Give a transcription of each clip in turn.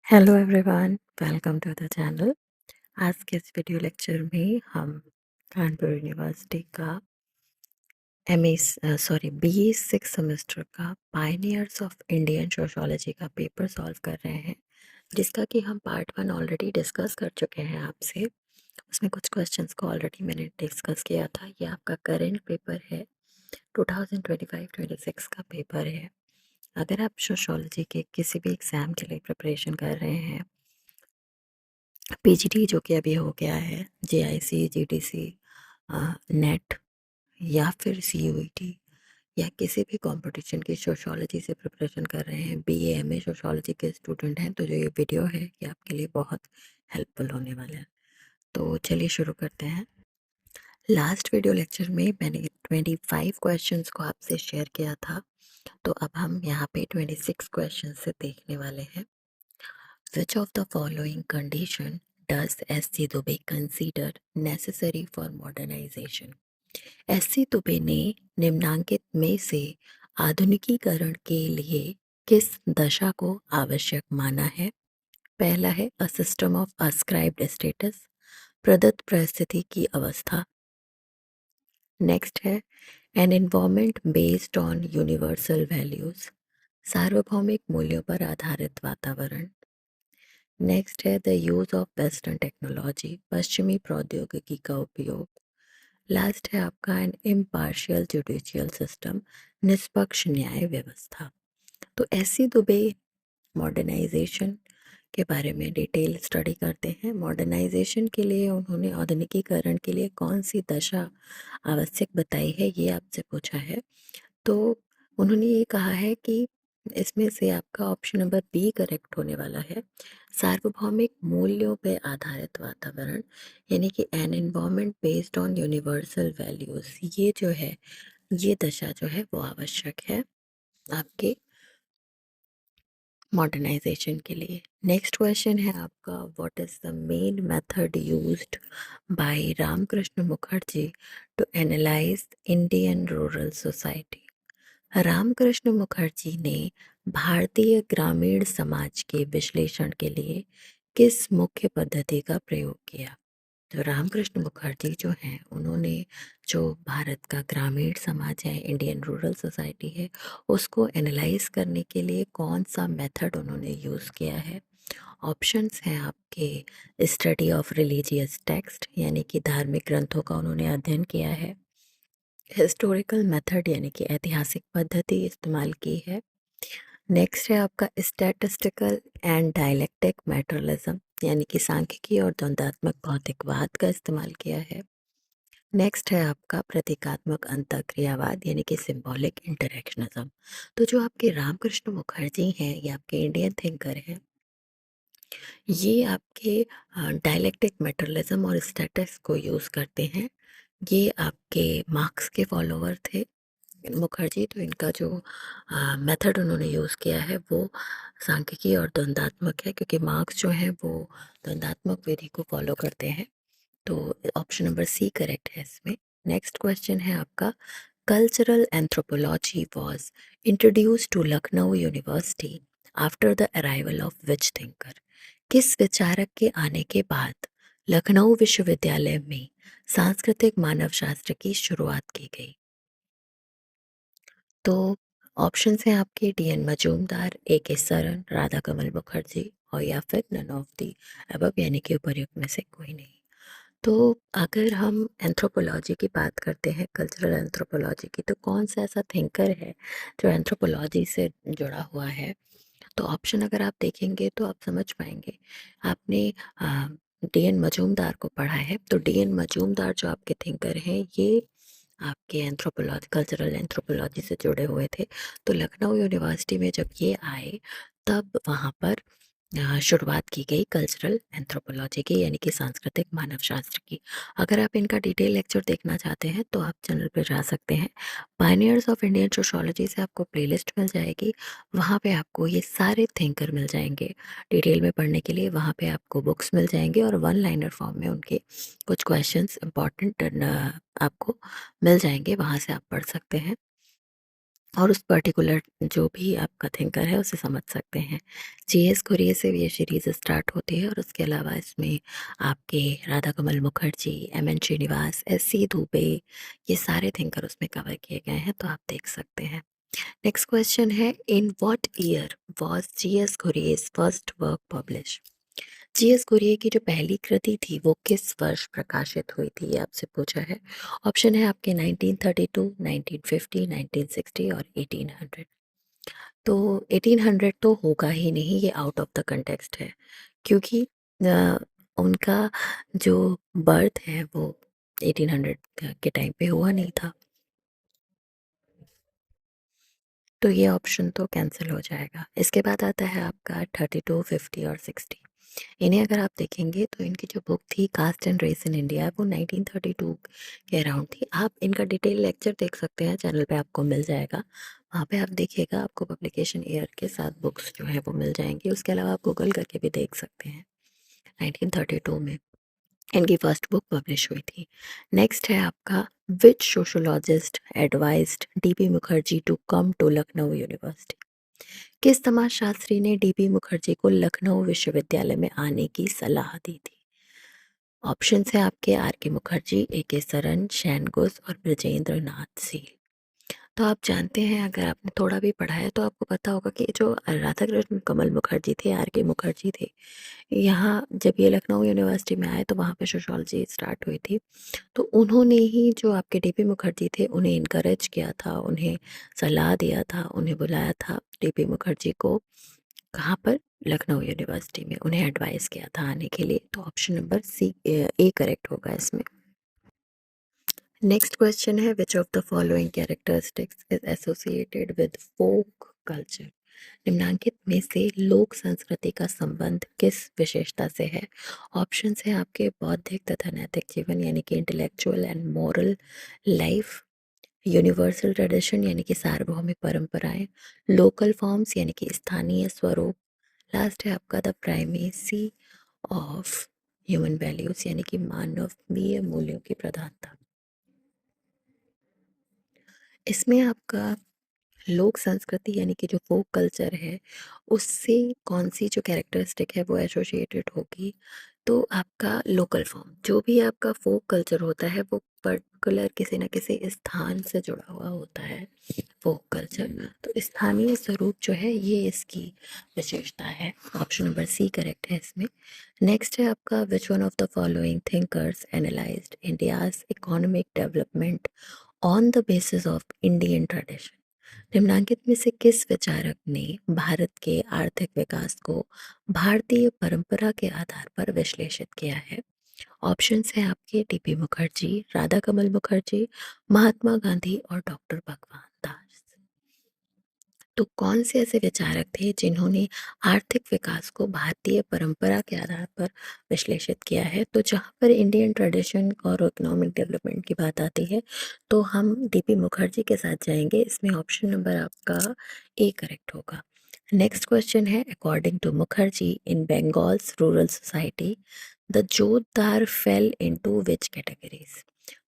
Hello everyone, welcome to the channel. आज के इस वीडियो लेक्चर में हम कानपुर यूनिवर्सिटी का बीए सिक्स सेमेस्टर का पायनियर्स ऑफ इंडियन सोशोलॉजी का पेपर सॉल्व कर रहे हैं, जिसका कि हम पार्ट वन ऑलरेडी डिस्कस कर चुके हैं आपसे। उसमें कुछ क्वेश्चंस को ऑलरेडी मैंने डिस्कस किया था। ये आपका करेंट पेपर है, 2025-26 का पेपर है। अगर आप सोशोलॉजी के किसी भी एग्ज़ाम के लिए प्रिपरेशन कर रहे हैं, पीजीटी जो कि अभी हो गया है, जेआईसी, जीटीसी, नेट या फिर सीयूईटी, या किसी भी कंपटीशन की सोशोलॉजी से प्रिपरेशन कर रहे हैं, बीए एमए सोशोलॉजी के स्टूडेंट हैं, तो जो ये वीडियो है ये आपके लिए बहुत हेल्पफुल होने वाला है। तो चलिए शुरू करते हैं। लास्ट वीडियो लेक्चर में मैंने 25 क्वेश्चंस को आपसे शेयर किया था, तो अब हम यहाँ पे 26 क्वेश्चन से देखने वाले हैं। Which of the following condition does S.C. Dubey consider necessary for modernization? S.C. Dubey ने निम्नांकित में से आधुनिकीकरण के लिए किस दशा को आवश्यक माना है? पहला है a system of ascribed status, प्रदत्त परिस्थिति की अवस्था। नेक्स्ट है an environment based on universal values, सार्वभौमिक मूल्यों पर आधारित वातावरण। नेक्स्ट है the use of western technology, पश्चिमी प्रौद्योगिकी का उपयोग। लास्ट है आपका एन इम्पार्शियल जुडिशियल सिस्टम, निष्पक्ष न्याय व्यवस्था। तो ऐसी दुबे मॉडर्नाइजेशन के बारे में डिटेल स्टडी करते हैं। मॉडर्नाइजेशन के लिए उन्होंने आधुनिकीकरण के लिए कौन सी दशा आवश्यक बताई है, ये आपसे पूछा है। तो उन्होंने ये कहा है कि इसमें से आपका ऑप्शन नंबर बी करेक्ट होने वाला है, सार्वभौमिक मूल्यों पर आधारित वातावरण, यानी कि an environment based on universal values. ये जो है, ये दशा जो है वो आवश्यक है आपके मॉडर्नाइजेशन के लिए। नेक्स्ट क्वेश्चन है आपका, what is the main method used by Ramkrishna Mukherjee to analyse Indian rural society? Ramkrishna Mukherjee ने भारतीय ग्रामीण समाज के विश्लेषण के लिए किस मुख्य पद्धति का प्रयोग किया? तो रामकृष्ण मुखर्जी जो हैं, उन्होंने जो भारत का ग्रामीण समाज है, इंडियन रूरल सोसाइटी है, उसको एनालाइज करने के लिए कौन सा मेथड उन्होंने यूज़ किया है? ऑप्शंस हैं आपके, स्टडी ऑफ रिलीजियस टेक्स्ट, यानी कि धार्मिक ग्रंथों का उन्होंने अध्ययन किया है। हिस्टोरिकल मेथड, यानी कि ऐतिहासिक पद्धति इस्तेमाल की है। नेक्स्ट है आपका स्टैटिस्टिकल एंड डायलेक्टिक मैटरलिज्म, यानी कि सांख्यिकी और द्वंद्वात्मक भौतिकवाद का इस्तेमाल किया है। नेक्स्ट है आपका प्रतीकात्मक अंतःक्रियावाद, यानी कि सिंबॉलिक इंटरेक्शनिज्म। तो जो आपके रामकृष्ण मुखर्जी हैं, ये आपके इंडियन थिंकर हैं। ये आपके डायलेक्टिक मैटरलिज्म और स्टैटिक्स को यूज़ करते हैं। ये आपके मार्क्स के फॉलोवर थे मुखर्जी। तो इनका जो मेथड उन्होंने यूज़ किया है वो सांख्यिकी और द्वंद्वात्मक है, क्योंकि मार्क्स जो हैं वो द्वंद्वात्मक विधि को फॉलो करते हैं। तो ऑप्शन नंबर सी करेक्ट है इसमें। नेक्स्ट क्वेश्चन है आपका, cultural anthropology was introduce to Lucknow university after the arrival of which thinker? किस विचारक के आने के बाद लखनऊ विश्वविद्यालय में सांस्कृतिक मानवशास्त्र की शुरुआत की गई? तो ऑप्शंस हैं आपके, डीएन मजूमदार, ए के सरन, राधा कमल मुखर्जी, और या फिर नन ऑफ दी अबव, यानी कि उपर्युक्त में से कोई नहीं। तो अगर हम एंथ्रोपोलॉजी की बात करते हैं, कल्चरल एंथ्रोपोलॉजी की, तो कौन सा ऐसा थिंकर है जो एंथ्रोपोलॉजी से जुड़ा हुआ है? तो ऑप्शन अगर आप देखेंगे तो आप समझ पाएंगे। आपने डीएन मजूमदार को पढ़ा है, तो डीएन मजूमदार जो आपके थिंकर हैं, ये आपके एंथ्रोपोलॉजी, कल्चरल एंथ्रोपोलॉजी से जुड़े हुए थे। तो लखनऊ यूनिवर्सिटी में जब ये आए, तब वहाँ पर शुरुआत की गई कल्चरल एंथ्रोपोलॉजी की, यानी कि सांस्कृतिक मानवशास्त्र की। अगर आप इनका डिटेल लेक्चर देखना चाहते हैं तो आप चैनल पर जा सकते हैं। पायनियर्स ऑफ इंडियन सोशोलॉजी से आपको प्लेलिस्ट मिल जाएगी, वहाँ पे आपको ये सारे थिंकर मिल जाएंगे। डिटेल में पढ़ने के लिए वहाँ पे आपको बुक्स मिल जाएंगे, और वन लाइनर फॉर्म में उनके कुछ क्वेश्चंस इंपॉर्टेंट आपको मिल जाएंगे, वहाँ से आप पढ़ सकते हैं। और उस पर्टिकुलर जो भी आपका थिंकर है उसे समझ सकते हैं। जीएस कुरिय से ये सीरीज़ स्टार्ट होती है और उसके अलावा इसमें आपके राधा कमल मुखर्जी, एमएन श्रीनिवास, एससी दुबे, ये सारे थिंकर उसमें कवर किए गए हैं, तो आप देख सकते हैं। नेक्स्ट क्वेश्चन है, in what year was GS Ghurye's first work publish? GS Ghurye की जो पहली कृति थी वो किस वर्ष प्रकाशित हुई थी, ये आपसे पूछा है। ऑप्शन है आपके 1932, 1950, 1960 और 1800। तो 1800 तो होगा ही नहीं, ये आउट ऑफ द कंटेक्स्ट है, क्योंकि उनका जो बर्थ है वो 1800 के टाइम पे हुआ नहीं था, तो ये ऑप्शन तो कैंसिल हो जाएगा। इसके बाद आता है आपका 32, 50 और 60। इन्हें अगर आप देखेंगे तो इनकी जो बुक थी caste and race in India वो 1932 के अराउंड थी। आप इनका डिटेल लेक्चर देख सकते हैं, चैनल पे आपको मिल जाएगा, वहाँ पे आप देखिएगा, आपको पब्लिकेशन ईयर के साथ बुक्स जो है वो मिल जाएंगी। उसके अलावा आप गूगल करके भी देख सकते हैं, 1932 में इनकी फर्स्ट बुक पब्लिश हुई थी। नेक्स्ट है आपका, which sociologist advised DP Mukherjee to come to Lucknow university? किस समाजशास्त्री ने डीपी मुखर्जी को लखनऊ विश्वविद्यालय में आने की सलाह दी थी? ऑप्शंस हैं आपके, आर के मुखर्जी, ए के सरन, शैन घोष और ब्रजेंद्र नाथ सील। तो आप जानते हैं, अगर आपने थोड़ा भी पढ़ा है तो आपको पता होगा कि जो राधा कृष्ण कमल मुखर्जी थे, आर के मुखर्जी थे, यहाँ जब ये लखनऊ यूनिवर्सिटी में आए तो वहाँ पे सोशोलॉजी स्टार्ट हुई थी। तो उन्होंने ही, जो आपके डीपी मुखर्जी थे, उन्हें इनकरेज किया था, उन्हें सलाह दिया था, उन्हें बुलाया था डीपी मुखर्जी को, कहाँ पर, लखनऊ यूनिवर्सिटी में उन्हें एडवाइस किया था आने के लिए। तो option number C, A correct होगा इसमें। नेक्स्ट क्वेश्चन है, which of the following characteristics is associated with folk culture? निम्नांकित में से लोक संस्कृति का संबंध किस विशेषता से है? ऑप्शंस हैं आपके, बौद्धिक तथा नैतिक जीवन यानी कि intellectual and moral life, universal tradition यानी कि सार्वभौमिक परंपराएं, लोकल फॉर्म्स यानी कि स्थानीय स्वरूप, लास्ट है आपका the primacy of human values यानी कि मानवीय मूल्यों की प्रधानता। इसमें आपका लोक संस्कृति यानी कि जो फोक कल्चर है, उससे कौन सी जो कैरेक्टरिस्टिक है वो एसोसिएटेड होगी? तो आपका लोकल फॉर्म, जो भी आपका फोक कल्चर होता है वो पर्टिकुलर किसी न किसी स्थान से जुड़ा हुआ होता है, फोक कल्चर। तो स्थानीय स्वरूप जो है ये इसकी विशेषता है। ऑप्शन नंबर सी करेक्ट है इसमें। नेक्स्ट है आपका, which one of the following thinkers analysed India's economic development on the basis of Indian tradition? निम्नांकित में से किस विचारक ने भारत के आर्थिक विकास को भारतीय परंपरा के आधार पर विश्लेषित किया है? ऑप्शंस हैं आपके, टीपी मुखर्जी, राधा कमल मुखर्जी, महात्मा गांधी और डॉक्टर भगवान दास। तो कौन से ऐसे विचारक थे जिन्होंने आर्थिक विकास को भारतीय परंपरा के आधार पर विश्लेषित किया है? तो जहाँ पर इंडियन ट्रेडिशन और इकोनॉमिक डेवलपमेंट की बात आती है तो हम डीपी मुखर्जी के साथ जाएंगे। इसमें ऑप्शन नंबर आपका ए करेक्ट होगा। नेक्स्ट क्वेश्चन है, according to Mukherjee in Bengal's rural society the jotedar fell into which categories?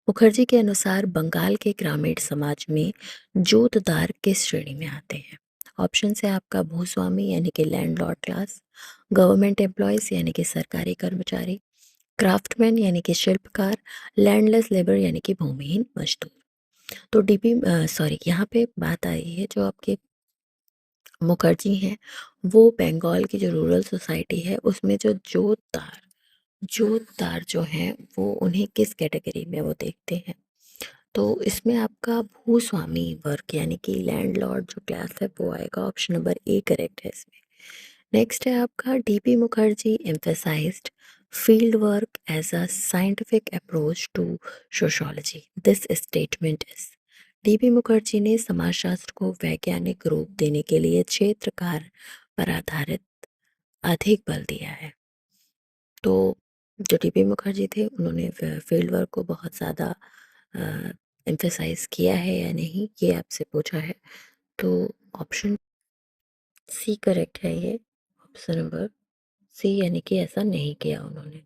Mukherjee के अनुसार बंगाल के ग्रामीण समाज में जोतदार किस श्रेणी में आते हैं? ऑप्शन है आपका, भूस्वामी यानी कि लैंडलॉर्ड क्लास, गवर्नमेंट एम्प्लॉयज यानी कि सरकारी कर्मचारी, क्राफ्टमैन यानी कि शिल्पकार, लैंडलेस लेबर यानी कि भूमिहीन मजदूर। तो डीपी सॉरी, यहाँ पे बात आई है, जो आपके मुखर्जी हैं वो बंगाल की जो रूरल सोसाइटी है उसमें जो जोतदार जो हैं वो उन्हें किस कैटेगरी में वो देखते हैं? तो इसमें आपका भूस्वामी वर्ग यानी कि लैंडलॉर्ड जो क्लास है वो आएगा। ऑप्शन नंबर ए करेक्ट है इसमें। नेक्स्ट है आपका, DP Mukherjee emphasised field work as a scientific approach to sociology, this statement is? DP Mukherjee ने समाजशास्त्र को वैज्ञानिक रूप देने के लिए क्षेत्र कार्य पर आधारित अधिक बल दिया है। तो जो डीपी मुखर्जी थे उन्होंने फील्ड वर्क को बहुत ज़्यादा एम्फेसाइज किया है या नहीं, ये आपसे पूछा है। तो ऑप्शन सी करेक्ट है ये, ऑप्शन नंबर सी, यानी कि ऐसा नहीं किया उन्होंने।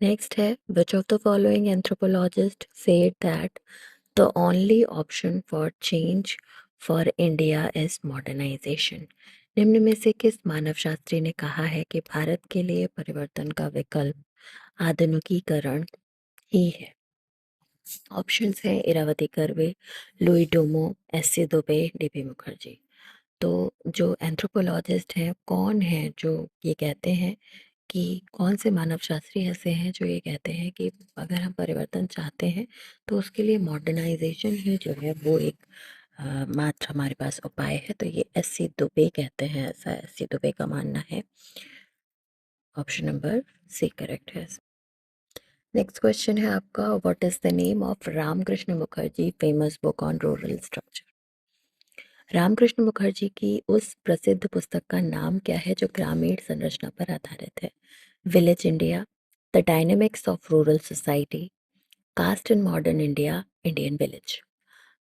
नेक्स्ट है, which of the following anthropologist said that the only option for change for India is modernisation. निम्न में से किस मानवशास्त्री ने कहा है कि भारत के लिए परिवर्तन का विकल्प आधुनिकीकरण ही है? ऑप्शंस हैं इरावती कर्वे, लुई डोमो, एस.सी. दुबे, डी.पी. मुखर्जी। तो जो एंथ्रोपोलॉजिस्ट हैं, कौन हैं जो ये कहते हैं कि कौन से मानवशास्त्री ऐसे हैं जो ये कहते हैं कि अगर हम परिवर्तन चाहते हैं तो उसके लिए मॉडर्नाइजेशन ही जो है वो एक मात्र हमारे पास उपाय है। तो ये एस.सी. दुबे कहते हैं, ऐसा एस.सी. दुबे का मानना है। ऑप्शन नंबर सी करेक्ट है। नेक्स्ट क्वेश्चन है आपका, what is the name of Ramkrishna Mukherjee famous book on rural structure? Ramkrishna Mukherjee की उस प्रसिद्ध पुस्तक का नाम क्या है जो ग्रामीण संरचना पर आधारित है? Village India, the dynamics of rural society, caste in modern India, Indian village.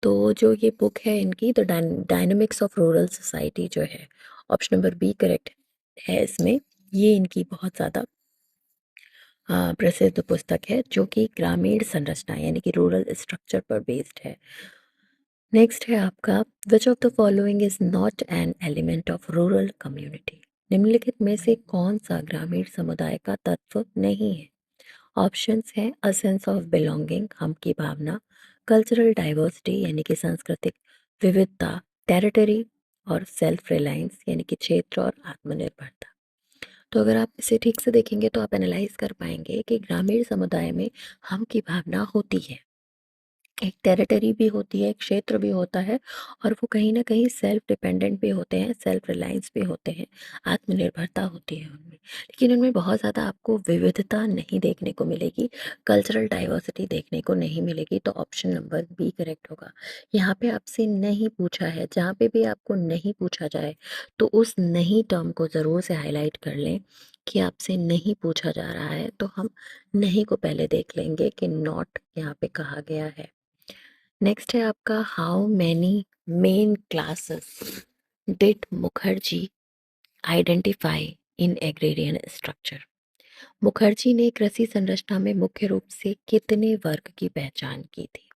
तो जो ये बुक है इनकी, the dynamics of rural society जो है, ऑप्शन नंबर बी करेक्ट है इसमें। ये इनकी बहुत ज़्यादा प्रसिद्ध पुस्तक है जो कि ग्रामीण संरचना यानी कि रूरल स्ट्रक्चर पर बेस्ड है। नेक्स्ट है आपका, which of the following is not an element of rural community? निम्नलिखित में से कौन सा ग्रामीण समुदाय का तत्व नहीं है? ऑप्शंस हैं अ सेंस ऑफ बिलोंगिंग, हम की भावना, कल्चरल डाइवर्सिटी यानी कि सांस्कृतिक विविधता, टेरिटरी और सेल्फ रिलायंस यानी कि क्षेत्र और आत्मनिर्भरता। तो अगर आप इसे ठीक से देखेंगे तो आप एनालाइज कर पाएंगे कि ग्रामीण समुदाय में हम की भावना होती है, एक टेरिटरी भी होती है, एक क्षेत्र भी होता है, और वो कहीं न कहीं सेल्फ डिपेंडेंट भी होते हैं, सेल्फ रिलायंस भी होते हैं, आत्मनिर्भरता होती है उनमें। लेकिन उनमें बहुत ज़्यादा आपको विविधता नहीं देखने को मिलेगी, कल्चरल डाइवर्सिटी देखने को नहीं मिलेगी। तो ऑप्शन नंबर बी करेक्ट होगा। यहाँ पे आपसे नहीं पूछा है, जहाँ पे भी आपको नहीं पूछा जाए, तो उस नहीं टर्म को ज़रूर से हाइलाइट कर लें कि आपसे नहीं पूछा जा रहा है, तो हम नहीं को पहले देख लेंगे कि नॉट यहाँ पे कहा गया है। नेक्स्ट है आपका, how many main classes did Mukherjee identify in agrarian structure? Mukherjee ने कृषि संरचना में मुख्य रूप से कितने वर्ग की पहचान की थी?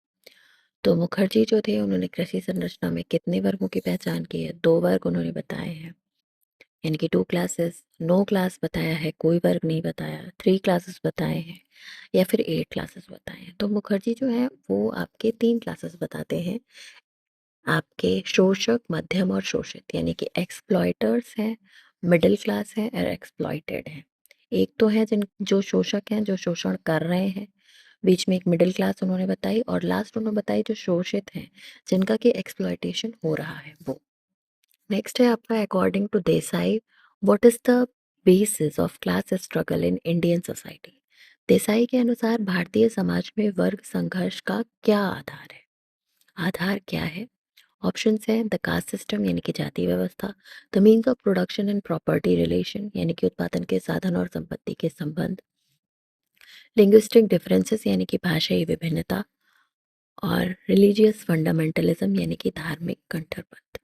तो मुखर्जी जो थे उन्होंने कृषि संरचना में कितने वर्गों की पहचान की है? 2 वर्ग उन्होंने बताए हैं, यानी कि 2 क्लासेस। नो क्लास बताया है, कोई वर्ग नहीं बताया। 3 क्लासेस बताए हैं या फिर 8 क्लासेस बताए हैं। तो मुखर्जी जो है वो आपके 3 क्लासेस बताते हैं, आपके शोषक, मध्यम और शोषित, यानी कि एक्सप्लॉयटर्स हैं, मिडिल क्लास है और एक्सप्लॉयटेड हैं। एक तो है जिन जो शोषक हैं, जो शोषण कर रहे हैं, बीच में एक मिडिल क्लास उन्होंने बताई, और लास्ट उन्होंने बताई जो शोषित हैं, जिनका कि एक्सप्लॉयटेशन हो रहा है वो। नेक्स्ट है आपका, according to Desai, what is the basis of class struggle in Indian society? Desai के अनुसार भारतीय समाज में वर्ग संघर्ष का क्या आधार है? आधार क्या है? ऑप्शंस हैं द कास्ट सिस्टम यानी कि जाति व्यवस्था, the means of production and property relation यानी कि उत्पादन के साधन और संपत्ति के संबंध, लिंग्विस्टिक डिफरेंसेस यानी कि भाषाई विभिन्नता, और रिलीजियस फंडामेंटलिज्म यानी कि धार्मिक कंठरपंथ।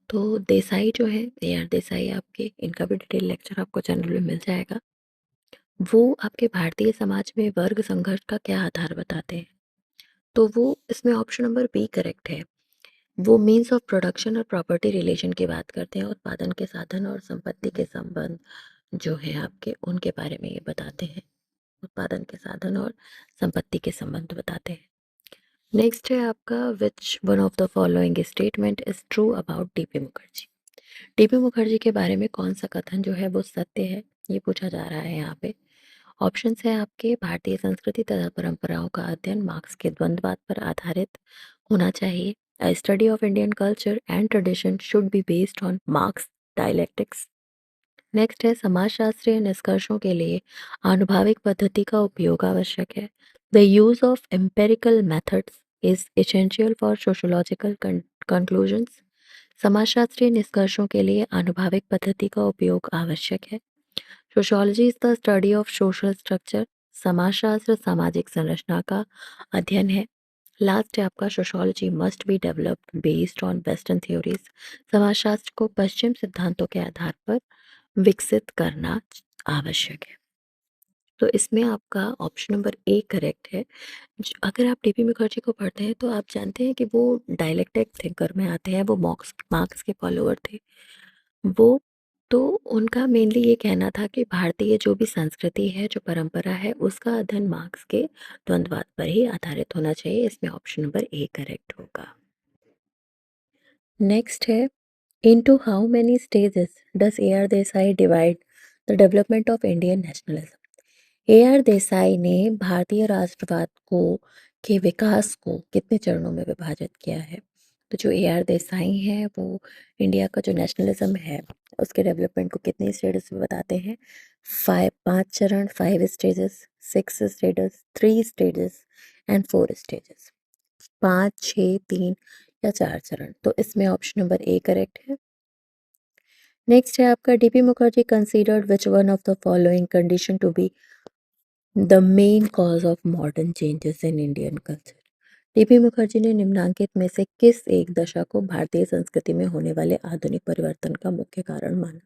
तो देसाई जो है, ए आर देसाई, आपके इनका भी डिटेल लेक्चर आपको चैनल में मिल जाएगा। वो आपके भारतीय समाज में वर्ग संघर्ष का क्या आधार बताते हैं? तो वो इसमें ऑप्शन नंबर बी करेक्ट है। वो मीन्स ऑफ प्रोडक्शन और प्रॉपर्टी रिलेशन की बात करते हैं, उत्पादन के साधन और संपत्ति के संबंध जो है आपके, उनके बारे में ये बताते हैं, उत्पादन के साधन और संपत्ति के संबंध बताते हैं। नेक्स्ट है आपका, which one of the following statement is true about DP. Mukherjee? DP. Mukherjee के बारे में कौन सा कथन जो है वो सत्य है, ये पूछा जा रहा है यहाँ पे। ऑप्शंस है आपके, भारतीय संस्कृति तथा परंपराओं का अध्ययन मार्क्स के द्वंद्ववाद पर आधारित होना चाहिए, अ study of Indian culture and tradition should be based on marks dialectics. Next है, समाजशास्त्रीय निष्कर्षों के लिए आनुभाविक पद्धति का उपयोग आवश्यक है, the use of empirical methods is essential for sociological conclusions. समाजशास्त्रीय निष्कर्षों के लिए आनुभाविक पद्धति का उपयोग आवश्यक है। Sociology is the study of social structure, समाजशास्त्र सामाजिक संरचना का अध्ययन है। लास्ट है आपका, sociology must be developed based on western theories, समाजशास्त्र को पश्चिम सिद्धांतों के आधार पर विकसित करना आवश्यक है। तो इसमें आपका ऑप्शन नंबर ए करेक्ट है। अगर आप डीपी मुखर्जी को पढ़ते हैं तो आप जानते हैं कि वो डायलेक्टिक थिंकर में आते हैं, वो मार्क्स के फॉलोअर थे वो। तो उनका मेनली ये कहना था कि भारतीय जो भी संस्कृति है, जो परंपरा है, उसका अध्ययन मार्क्स के द्वंद्ववाद पर ही आधारित होना चाहिए। इसमें ऑप्शन नंबर ए करेक्ट होगा। नेक्स्ट है, into how many stages does A R Desai divide the development of Indian nationalism. A R Desai ने भारतीय राष्ट्रवाद को के विकास को कितने चरणों में विभाजित किया है? तो जो ए आर देसाई हैं वो इंडिया का जो नेशनलिज्म है उसके डेवलपमेंट को कितने स्टेजेस में बताते हैं? 5 चरण, 5 stages, 6 stages, 3 stages and 4 stages. 5, 6, 3 या 4 चरण। तो इसमें ऑप्शन नंबर ए करेक्ट है। नेक्स्ट है आपका, DP Mukherjee considered which one of the following condition to be the main cause of modern changes in Indian culture. DP Mukherjee ने निम्नांकित में से किस एक दशा को भारतीय संस्कृति में होने वाले आधुनिक परिवर्तन का मुख्य कारण माना?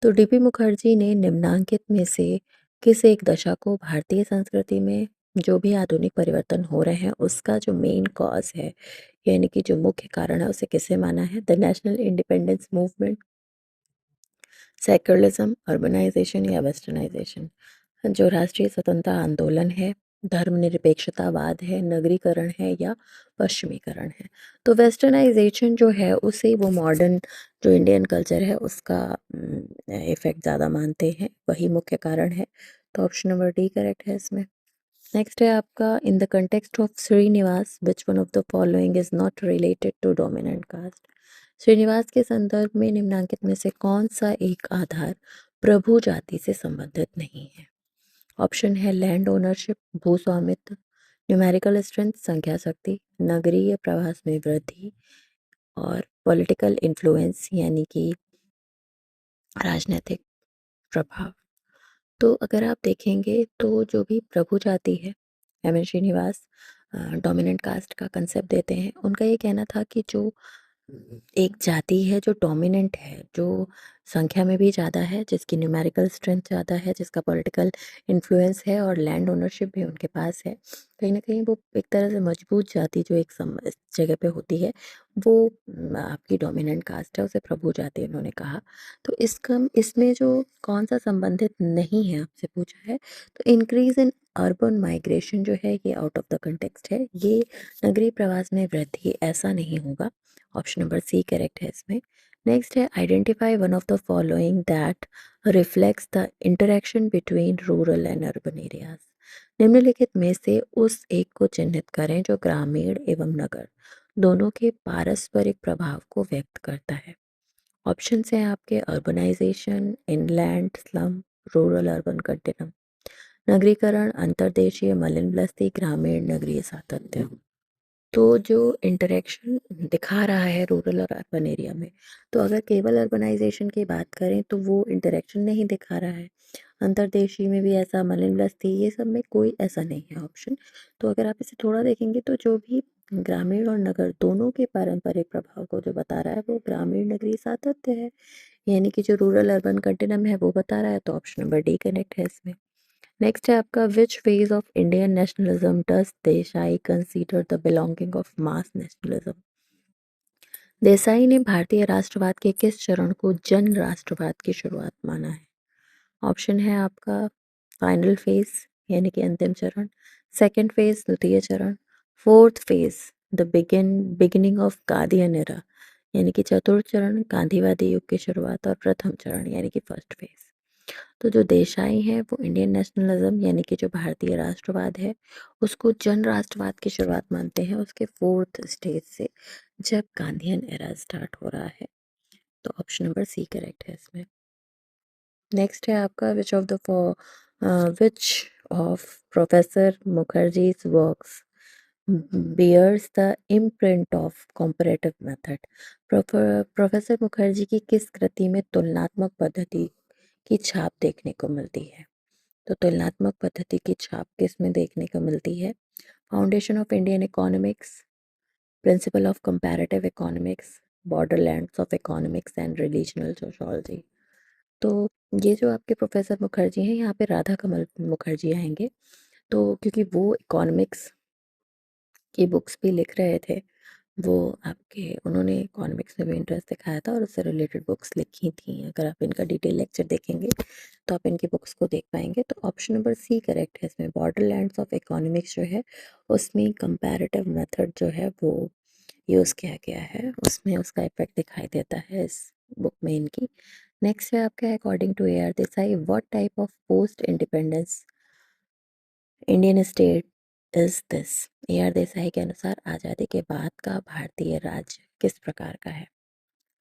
तो डीपी मुखर्जी ने निम्नांकित में से किस एक दशा को भारतीय संस्कृति में जो भी आधुनिक परिवर्तन हो रहे हैं उसका जो मेन कॉज है, यानी कि जो मुख्य कारण है, उसे किसे माना है? The national independence movement, secularism, urbanisation या वेस्टर्नाइजेशन। जो राष्ट्रीय स्वतंत्रता आंदोलन है, धर्मनिरपेक्षतावाद है, नगरीकरण है या पश्चिमीकरण है। तो वेस्टर्नाइजेशन जो है उसे वो मॉडर्न जो इंडियन कल्चर है उसका इफेक्ट ज़्यादा मानते हैं, वही मुख्य कारण है। तो ऑप्शन नंबर डी करेक्ट है इसमें। नेक्स्ट है आपका, in the context of Srinivas which one of the following is not related to dominant caste. Srinivas के संदर्भ में निम्नांकित में से कौन सा एक आधार प्रभु जाति से संबंधित नहीं है? ऑप्शन है लैंड ओनरशिप, भू स्वामित्व, न्यूमेरिकल स्ट्रेंथ, संख्या शक्ति, नगरीय प्रवास में वृद्धि और पॉलिटिकल इन्फ्लुएंस यानी कि राजनीतिक प्रभाव। तो अगर आप देखेंगे तो जो भी प्रभु जाति है, M N Srinivas dominant caste का कंसेप्ट देते हैं। उनका ये कहना था कि जो एक जाति है जो डोमिनेंट है, जो संख्या में भी ज़्यादा है, जिसकी न्यूमेरिकल स्ट्रेंथ ज़्यादा है, जिसका पॉलिटिकल इन्फ्लुएंस है और लैंड ओनरशिप भी उनके पास है, कहीं न कहीं वो एक तरह से मजबूत जाति जो एक जगह पे होती है, वो आपकी डोमिनेंट कास्ट है, उसे प्रभु जाति उन्होंने कहा। तो इसमें जो कौन-सा संबंधित नहीं है आपसे पूछा है, तो इंक्रीज़ इन अर्बन माइग्रेशन जो है ये आउट ऑफ द कंटेक्स्ट है, ये नगरीय प्रवास में वृद्धि ऐसा नहीं होगा। ऑप्शन नंबर सी करेक्ट है इसमें। नेक्स्ट है, identify one of the following that reflects the interaction between rural and urban areas. निम्नलिखित में से उस एक को चिन्हित करें जो ग्रामीण एवं नगर दोनों के पारस्परिक प्रभाव को व्यक्त करता है। ऑप्शन हैं आपके, urbanisation, inland slum, rural urban continuum, नगरीकरण, अंतर्देशीय मलिन बस्ती, ग्रामीण नगरीय सातत्य। तो जो इंटरेक्शन दिखा रहा है रूरल और अर्बन एरिया में, तो अगर केवल अर्बनाइजेशन की बात करें तो वो इंटरेक्शन नहीं दिखा रहा है। अंतर्देशीय में भी ऐसा, मलिन बस्ती, ये सब में कोई ऐसा नहीं है ऑप्शन। तो अगर आप इसे थोड़ा देखेंगे तो जो भी ग्रामीण और नगर दोनों के पारंपरिक प्रभाव को जो बता रहा है वो ग्रामीण नगरीय सातत्य है, यानी कि जो रूरल अर्बन कंटिन्यूम है वो बता रहा है। तो ऑप्शन नंबर डी कनेक्ट है इसमें। नेक्स्ट है आपका, which phase of Indian nationalism does Desai consider the belonging of mass nationalism. Desai ने भारतीय राष्ट्रवाद के किस चरण को जन राष्ट्रवाद की शुरुआत माना है? ऑप्शन है आपका, फाइनल फेज यानी कि अंतिम चरण, सेकंड फेज द्वितीय चरण, fourth phase the beginning of Gandhian era यानी कि चतुर्थ चरण, गांधीवादी युग की शुरुआत, और प्रथम चरण यानी कि फर्स्ट फेज। तो जो देसाई हैं वो इंडियन नेशनलिज्म यानी कि जो भारतीय राष्ट्रवाद है उसको जन राष्ट्रवाद की शुरुआत मानते हैं उसके फोर्थ स्टेज से, जब गांधीयन एरा स्टार्ट हो रहा है। तो ऑप्शन नंबर सी करेक्ट है इसमें। नेक्स्ट है आपका, which of professor Mukherjee's works bears the imprint of comparative method। Professor Mukherjee की किस कृति में तुलनात्मक पद्धति की छाप देखने को मिलती है? तो तुलनात्मक पद्धति की छाप किस में देखने को मिलती है? Foundation of Indian economics, principle of comparative economics, borderlands of economics and regional sociology. तो ये जो आपके प्रोफेसर मुखर्जी हैं, यहाँ पे राधा कमल मुखर्जी आएंगे। तो क्योंकि वो इकोनॉमिक्स की बुक्स भी लिख रहे थे, वो आपके उन्होंने इकोनॉमिक्स में भी इंटरेस्ट दिखाया था और उससे रिलेटेड बुक्स लिखी थी। अगर आप इनका डिटेल लेक्चर देखेंगे तो आप इनकी बुक्स को देख पाएंगे। तो ऑप्शन नंबर सी करेक्ट है। इसमें बॉर्डरलैंड्स ऑफ इकोनॉमिक्स जो है उसमें कंपैरेटिव मेथड जो है वो यूज़ किया गया है, उसमें उसका इफेक्ट दिखाई देता है इस बुक में इनकी। नेक्स्ट है आपका, according to AR Desai, what type of post independence Indian state is this. AR Desai के अनुसार आज़ादी के बाद का भारतीय राज्य किस प्रकार का है।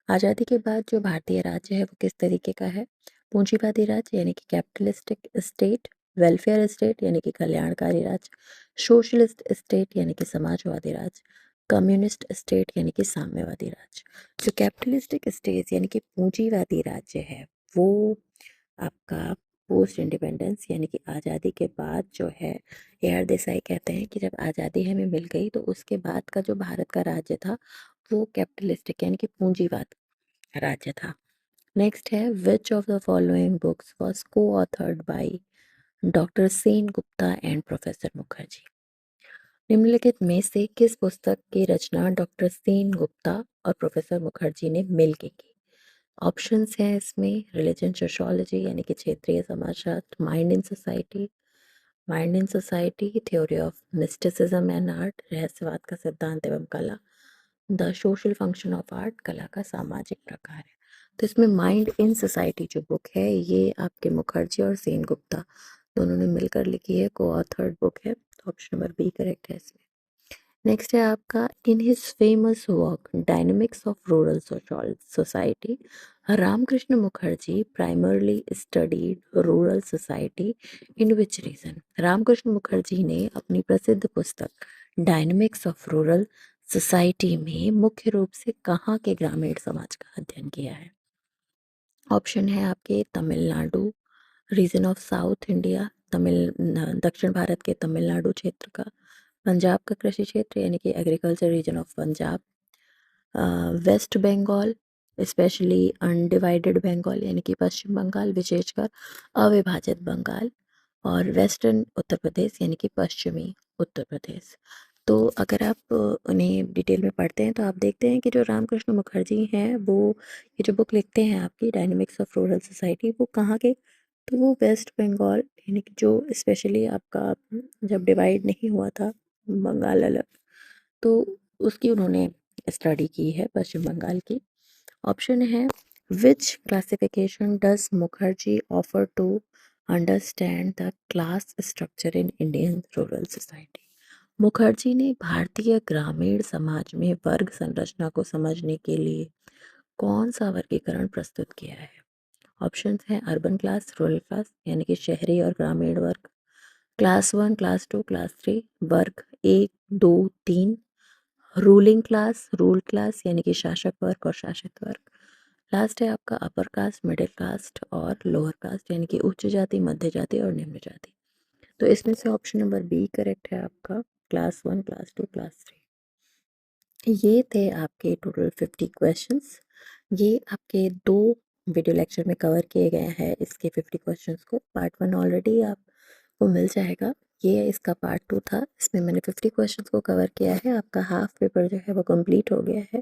आज़ादी के बाद जो भारतीय राज्य है वो किस तरीके का है। पूंजीवादी राज्य यानी कि कैपिटलिस्टिक स्टेट, वेलफेयर स्टेट यानी कि कल्याणकारी राज्य, सोशलिस्ट स्टेट यानी कि समाजवादी राज्य, कम्युनिस्ट स्टेट यानी कि साम्यवादी राज्य। जो कैपिटलिस्टिक स्टेट यानी कि पूंजीवादी राज्य है वो आपका पोस्ट इंडिपेंडेंस यानी कि आज़ादी के बाद जो है, AR देसाई कहते हैं कि जब आज़ादी हमें मिल गई तो उसके बाद का जो भारत का राज्य था वो कैपिटलिस्टिक यानी कि पूंजीवाद राज्य था। नेक्स्ट है, which of the following books was co authored by doctor Sen Gupta and professor Mukherjee. निम्नलिखित में से किस पुस्तक की रचना डॉक्टर सेन गुप्ता और प्रोफेसर मुखर्जी ने मिलकर की। ऑप्शंस हैं इसमें, रिलीजन सोशियोलॉजी यानी कि क्षेत्रीय समाजशास्त्र, mind in society, theory of mysticism and art, रहस्यवाद का सिद्धांत एवं कला, the social function of art, कला का सामाजिक प्रकार है। तो इसमें माइंड इन सोसाइटी जो बुक है ये आपके मुखर्जी और सेन गुप्ता दोनों ने मिलकर लिखी है, को ऑथर्ड बुक है। तो ऑप्शन नंबर बी करेक्ट है इसमें। नेक्स्ट है आपका, in his famous work dynamics of rural society, Ramkrishna Mukherjee primarily studied rural society in which region. Ramkrishna Mukherjee ने अपनी प्रसिद्ध पुस्तक डायनेमिक्स ऑफ रूरल सोसाइटी में मुख्य रूप से कहाँ के ग्रामीण समाज का अध्ययन किया है। ऑप्शन है आपके, Tamil Nadu, region of south India, दक्षिण भारत के तमिलनाडु क्षेत्र का, पंजाब का कृषि क्षेत्र यानी कि agriculture region of Punjab, West Bengal specially undivided Bengal यानी कि पश्चिम बंगाल विशेषकर अविभाजित बंगाल, और वेस्टर्न उत्तर प्रदेश यानी कि पश्चिमी उत्तर प्रदेश। तो अगर आप उन्हें डिटेल में पढ़ते हैं तो आप देखते हैं कि जो रामकृष्ण मुखर्जी हैं वो ये जो बुक लिखते हैं आपकी डायनेमिक्स ऑफ रूरल सोसाइटी, वो कहाँ के, तो वो वेस्ट बंगाल यानी कि जो स्पेशली आपका जब डिवाइड नहीं हुआ था बंगाल अलग, तो उसकी उन्होंने स्टडी की है, पश्चिम बंगाल की। ऑप्शन है, which classification does Mukherjee offer to understand the class structure in Indian rural society. Mukherjee ने भारतीय ग्रामीण समाज में वर्ग संरचना को समझने के लिए कौन सा वर्गीकरण प्रस्तुत किया है। ऑप्शंस हैं, अर्बन क्लास, रूरल क्लास यानी कि शहरी और ग्रामीण वर्ग, क्लास 1, क्लास 2, क्लास 3, वर्ग 1, 2, 3, रूलिंग क्लास, रूल क्लास यानी कि शासक वर्ग और शासित वर्ग, लास्ट है आपका अपर कास्ट, मिडिल कास्ट और लोअर कास्ट यानी कि उच्च जाति, मध्य जाति और निम्न जाति। तो इसमें से ऑप्शन नंबर बी करेक्ट है आपका, क्लास 1, क्लास 2, क्लास 3। ये थे आपके टोटल 50 क्वेश्चंस। ये आपके 2 वीडियो लेक्चर में कवर किए गए हैं इसके 50 क्वेश्चंस को। पार्ट 1 ऑलरेडी आपको मिल जाएगा, ये इसका पार्ट 2 था। इसमें मैंने 50 क्वेश्चंस को कवर किया है। आपका हाफ पेपर जो है वो कंप्लीट हो गया है।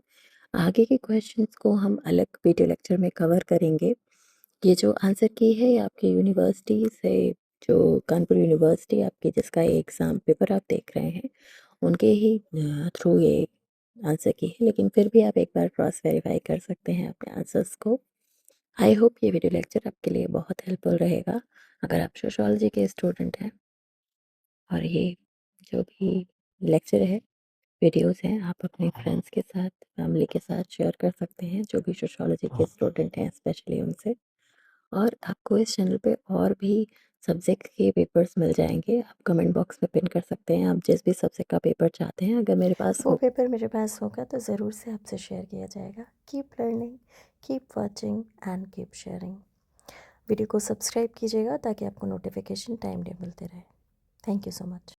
आगे के क्वेश्चंस को हम अलग वीडियो लेक्चर में कवर करेंगे। ये जो आंसर की है ये आपके यूनिवर्सिटी से, जो कानपुर यूनिवर्सिटी आपके जिसका एग्ज़ाम पेपर आप देख रहे हैं उनके ही थ्रू ये आंसर की है, लेकिन फिर भी आप एक बार क्रॉस वेरीफाई कर सकते हैं अपने आंसर्स को। आई होप ये वीडियो लेक्चर आपके लिए बहुत हेल्पफुल रहेगा। अगर आप सोशियोलॉजी के स्टूडेंट हैं और ये जो भी लेक्चर है, वीडियोस हैं, आप अपने फ्रेंड्स के साथ, फैमिली के साथ शेयर कर सकते हैं जो भी सोशियोलॉजी के स्टूडेंट हैं स्पेशली उनसे। और आपको इस चैनल पे और भी सब्जेक्ट के पेपर्स मिल जाएंगे, आप कमेंट बॉक्स में पिन कर सकते हैं आप जिस भी सब्जेक्ट का पेपर चाहते हैं। अगर मेरे पास वो पेपर मेरे पास होगा तो ज़रूर से आपसे शेयर किया जाएगा। Keep learning, keep watching and keep sharing. Video को सब्सक्राइब कीजिएगा ताकि आपको नोटिफिकेशन टाइमली मिलते रहे। Thank you so much.